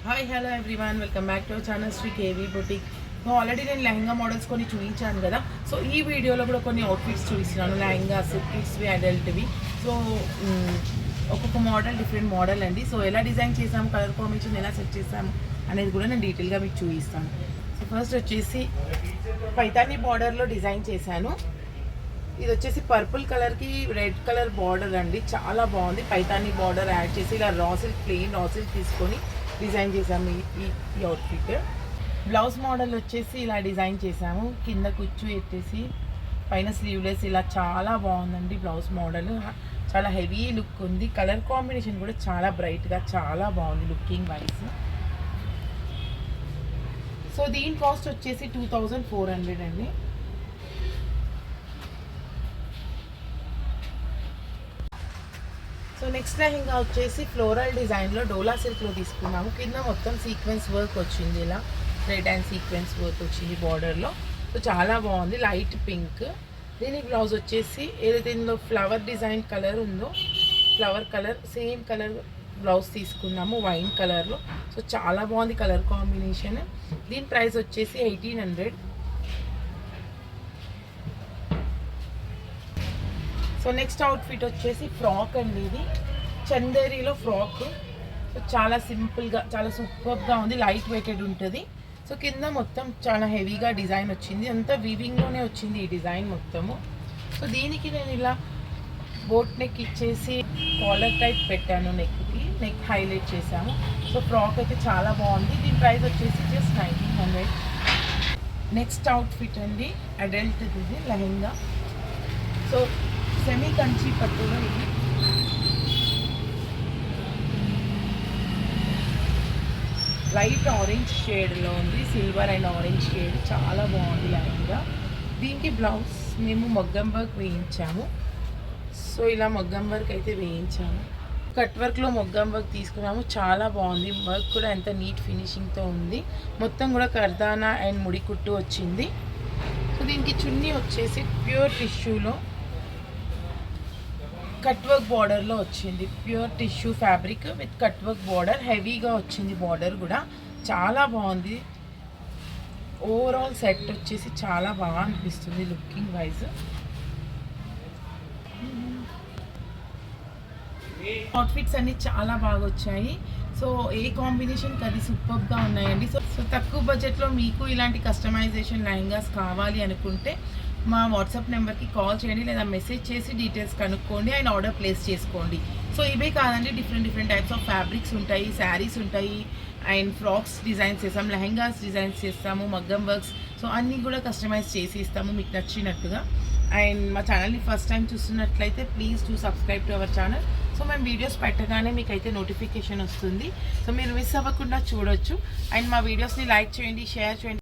Hi hello everyone, welcome back to our channel Shri KV boutique. So already నేను lehenga models కొన్ని చూపించాను కదా. So ఈ వీడియోలో కూడా కొన్ని అవుట్ఫిట్స్ చూపిస్తున్నాను, లెహంగాస్, కిడ్స్వి, అడల్ట్వి. సో ఒక్కొక్క మోడల్ డిఫరెంట్ మోడల్ అండి. సో ఎలా డిజైన్ చేసాము, కలర్ కాంబినేషన్ ఎలా సెట్ చేసాము అనేది కూడా నేను డీటెయిల్గా మీకు చూపిస్తాను. సో ఫస్ట్ వచ్చేసి పైతానీ బార్డర్లో డిజైన్ చేశాను. ఇది వచ్చేసి పర్పుల్ కలర్కి రెడ్ కలర్ బార్డర్ అండి, చాలా బాగుంది. పైతానీ బార్డర్ యాడ్ చేసి ఇలా రాసిల్, ప్లెయిన్ రాసిల్ తీసుకొని డిజైన్ చేసాము ఈ అవుట్ఫిట్. బ్లౌజ్ మోడల్ వచ్చేసి ఇలా డిజైన్ చేసాము, కింద కుచ్చు ఎత్తేసి పైన స్లీవ్లెస్, ఇలా చాలా బాగుందండి. బ్లౌజ్ మోడల్ చాలా హెవీ లుక్ ఉంది. కలర్ కాంబినేషన్ కూడా చాలా బ్రైట్గా చాలా బాగుంది లుకింగ్ వైజ్. సో దీని కాస్ట్ వచ్చేసి 2400 అండి. సో నెక్స్ట్ లెహంగా వచ్చేసి ఫ్లోరల్ డిజైన్లో డోలా సిల్క్లో తీసుకున్నాము. కింద మొత్తం సీక్వెన్స్ వర్క్ వచ్చింది, ఇలా రెడ్ అండ్ సీక్వెన్స్ వర్క్ వచ్చింది బార్డర్లో. సో చాలా బాగుంది, లైట్ పింక్. దీనికి బ్లౌజ్ వచ్చేసి ఏదైతే ఇందులో ఫ్లవర్ డిజైన్ కలర్ ఉందో, flower colour same colour blouse తీసుకున్నాము వైన్ కలర్లో. సో చాలా బాగుంది కలర్ కాంబినేషన్. దీని ప్రైస్ వచ్చేసి 1800. సో నెక్స్ట్ అవుట్ఫిట్ వచ్చేసి ఫ్రాక్ అండి. ఇది చందేరీలో ఫ్రాక్. సో చాలా సింపుల్గా చాలా సూపర్గా ఉంది, లైట్ వెయిటెడ్ ఉంటుంది. సో కింద మొత్తం చాలా హెవీగా డిజైన్ వచ్చింది, అంతా వీవింగ్లోనే వచ్చింది ఈ డిజైన్ మొత్తము. సో దీనికి నేను ఇలా బోట్ నెక్ ఇచ్చేసి కాలర్ టైప్ పెట్టాను, నెక్ హైలైట్ చేశాము. సో ఫ్రాక్ అయితే చాలా బాగుంది. దీని ప్రైస్ వచ్చేసి జస్ట్ 1900. నెక్స్ట్ అవుట్ఫిట్ అండి, అడల్ట్ ఇది లెహంగా. సో సెమీ కంచి పట్టులో ఇది లైట్ ఆరెంజ్ షేడ్లో ఉంది, సిల్వర్ అండ్ ఆరెంజ్ షేడ్, చాలా బాగుంది లైట్గా. దీనికి బ్లౌజ్ మేము మగ్గం వర్క్ వేయించాము. సో ఇలా మగ్గం వర్క్ అయితే వేయించాము, కట్ వర్క్లో మగ్గం వర్క్ తీసుకున్నాము. చాలా బాగుంది, వర్క్ కూడా ఎంత నీట్ ఫినిషింగ్తో ఉంది. మొత్తం కూడా కర్దానా అండ్ ముడి కుట్టు వచ్చింది. సో దీనికి చున్నీ వచ్చేసి ప్యూర్ టిష్యూలో కట్ వర్క్ బార్డర్లో వచ్చింది, pure tissue fabric with cut work border, హెవీగా వచ్చింది బార్డర్ కూడా, చాలా బాగుంది. ఓవరాల్ సెట్ వచ్చేసి చాలా బాగా అనిపిస్తుంది లుకింగ్ వైజ్. అవుట్ఫిట్స్ అన్నీ చాలా బాగా వచ్చాయి. సో ఏ కాంబినేషన్కి అది సూపర్గా ఉన్నాయండి. సో తక్కువ బడ్జెట్లో మీకు ఇలాంటి కస్టమైజేషన్ లెహంగాస్ కావాలి అనుకుంటే మా వాట్సాప్ నెంబర్కి కాల్ చేయండి, లేదా మెసేజ్ చేసి డీటెయిల్స్ కనుక్కోండి అండ్ ఆర్డర్ ప్లేస్ చేసుకోండి. సో ఇవే కాదండి, డిఫరెంట్ టైప్స్ ఆఫ్ ఫ్యాబ్రిక్స్ ఉంటాయి, శారీస్ ఉంటాయి, అండ్ ఫ్రాక్స్ డిజైన్స్ చేస్తాము, లెహంగాస్ డిజైన్స్ చేస్తాము, మగ్గం వర్క్స్. సో అన్నీ కూడా కస్టమైజ్ చేసి ఇస్తాము మీకు నచ్చినట్టుగా. అండ్ మా ఛానల్ని ఫస్ట్ టైం చూస్తున్నట్లయితే please to subscribe to our channel. So మేము వీడియోస్ పెట్టగానే మీకు అయితే నోటిఫికేషన్ వస్తుంది, సో మీరు మిస్ అవ్వకుండా చూడొచ్చు. అండ్ మా వీడియోస్ని లైక్ చేయండి, షేర్ చేయండి.